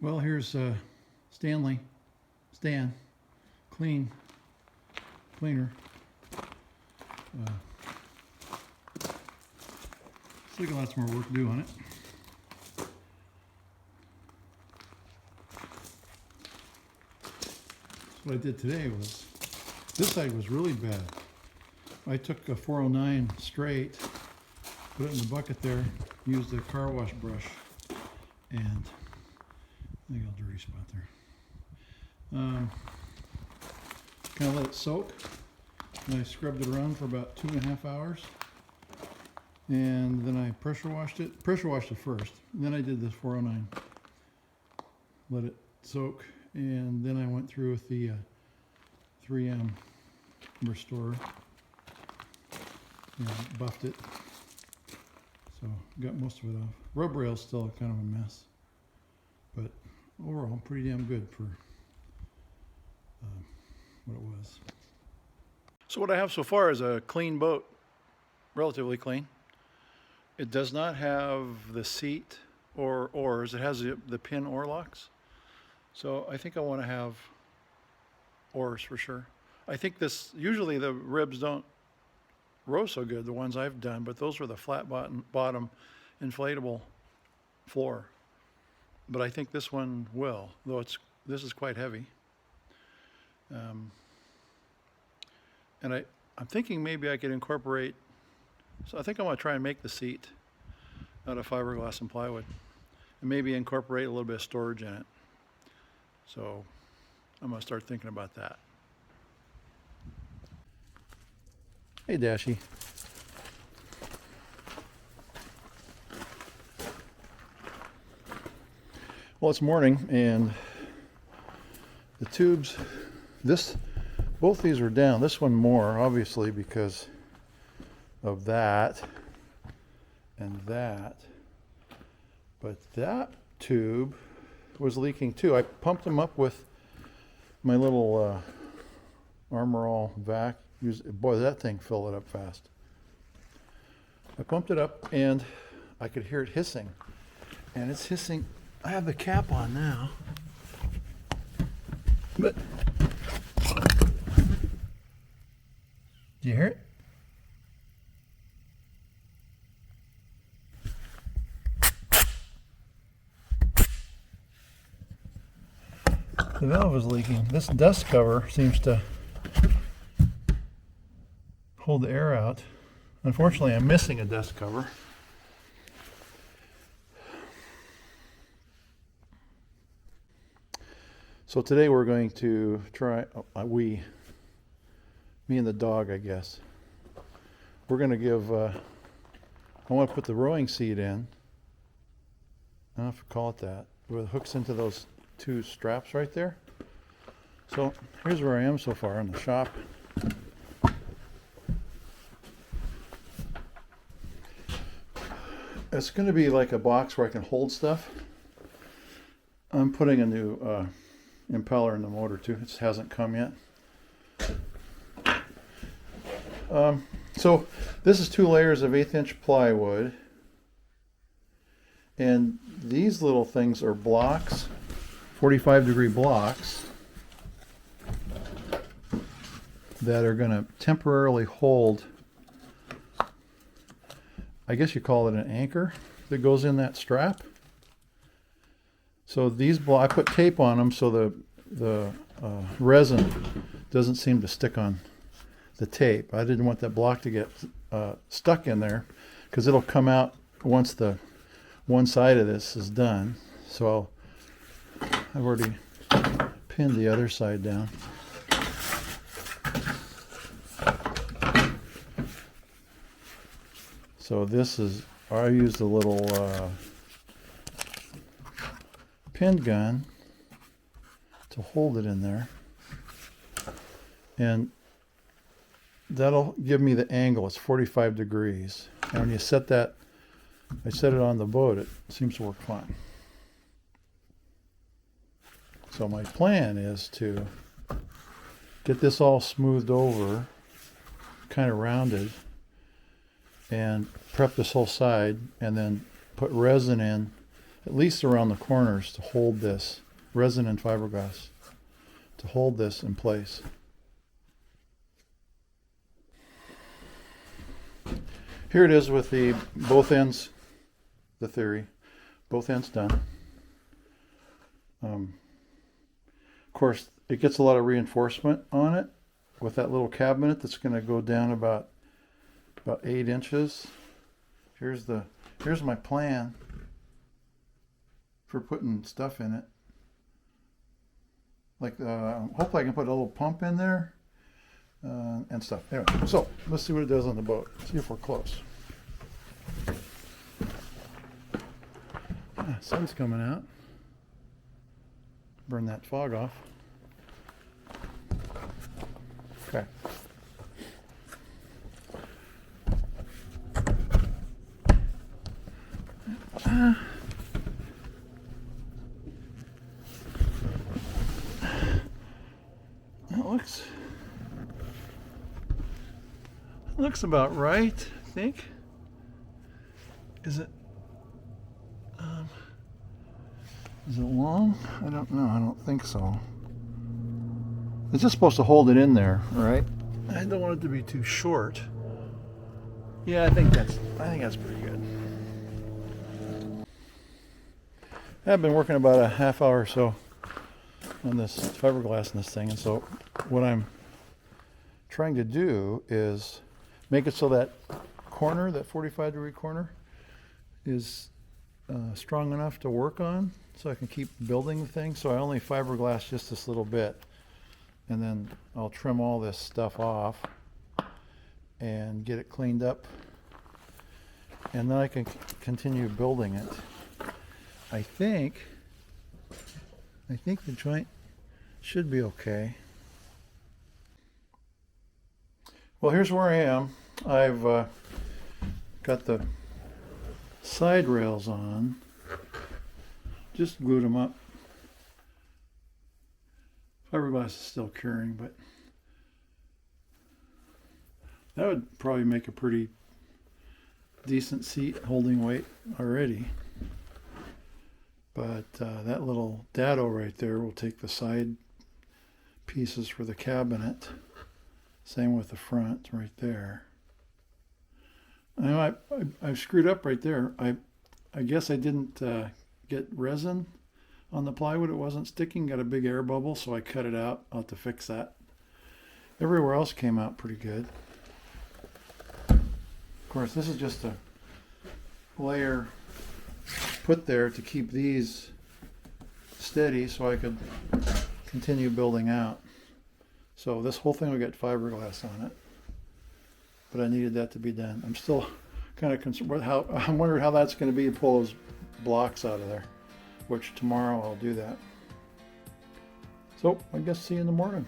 Well, here's Stan, cleaner. Still got lots more work to do on it. So what I did today was, this side was really bad. I took a 409 straight, put it in the bucket there, used a car wash brush, and I got a dirty spot there. Kind of let it soak, and I scrubbed it around for about 2.5 hours, and then I pressure washed it first, and then I did this 409, let it soak, and then I went through with the 3M restorer and buffed it, so got most of it off. Rub rail's still kind of a mess, but overall pretty damn good for what it was. So what I have so far is a clean boat, relatively clean. It does not have the seat or oars. It has the pin oar locks. So I think I want to have oars for sure. I think this, usually the ribs don't row so good, the ones I've done, but those were the flat bottom inflatable floor. But I think this one will, though this is quite heavy. And I'm thinking maybe I could incorporate, so I think I want to try and make the seat out of fiberglass and plywood, and maybe incorporate a little bit of storage in it. So I'm going to start thinking about that. Hey, Dashy. Well, it's morning, and the tubes, both these were down. This one more, obviously, because of that and that. But that tube was leaking too. I pumped them up with my little Armor All vac. Boy, that thing filled it up fast. I pumped it up, and I could hear it hissing. And it's hissing. I have the cap on now. But do you hear it? The valve is leaking. This dust cover seems to hold the air out. Unfortunately, I'm missing a dust cover. So today we're going to try, me and the dog, I guess. We're going to give, I want to put the rowing seat in. I don't know if you call it that. Where it hooks into those two straps right there. So here's where I am so far in the shop. It's going to be like a box where I can hold stuff. I'm putting a new impeller in the motor too. It hasn't come yet. So this is 2 layers of 1/8" plywood, and these little things are blocks, 45-degree blocks that are going to temporarily hold, I guess you call it an anchor that goes in that strap. So these I put tape on them so the resin doesn't seem to stick on the tape. I didn't want that block to get stuck in there, because it'll come out once the one side of this is done. So I've already pinned the other side down. So this is, I used a little pin gun to hold it in there, and that'll give me the angle. It's 45 degrees, and when you set that, I set it on the boat, it seems to work fine. So my plan is to get this all smoothed over, kind of rounded, and prep this whole side, and then put resin in at least around the corners to hold this resin and fiberglass to hold this in place. Here it is with the both ends, the theory, both ends done. Of course, it gets a lot of reinforcement on it with that little cabinet that's going to go down about 8 inches. Here's my plan for putting stuff in it. Like, hopefully I can put a little pump in there and stuff. Anyway, so let's see what it does on the boat. See if we're close. Sun's coming out. Burn that fog off. Okay. Looks about right, I think. Is it long? I don't know. I don't think so. It's just supposed to hold it in there, right? I don't want it to be too short. Yeah, I think that's pretty good. I've been working about a half hour or so on this fiberglass in this thing, and so what I'm trying to do is make it so that corner, that 45-degree corner, is strong enough to work on, so I can keep building the thing. So I only fiberglass just this little bit, and then I'll trim all this stuff off and get it cleaned up, and then I can continue building it. I think the joint should be okay. Well, here's where I am. I've got the side rails on, just glued them up. Fiberglass is still curing, but that would probably make a pretty decent seat holding weight already. But that little dado right there will take the side pieces for the cabinet. Same with the front right there. I know I screwed up right there. I guess I didn't get resin on the plywood. It wasn't sticking. Got a big air bubble, so I cut it out. I'll have to fix that. Everywhere else came out pretty good. Of course, this is just a layer put there to keep these steady so I could continue building out. So this whole thing will get fiberglass on it, but I needed that to be done. I'm still kind of concerned with I'm wondering how that's going to be to pull those blocks out of there, which tomorrow I'll do that. So I guess see you in the morning.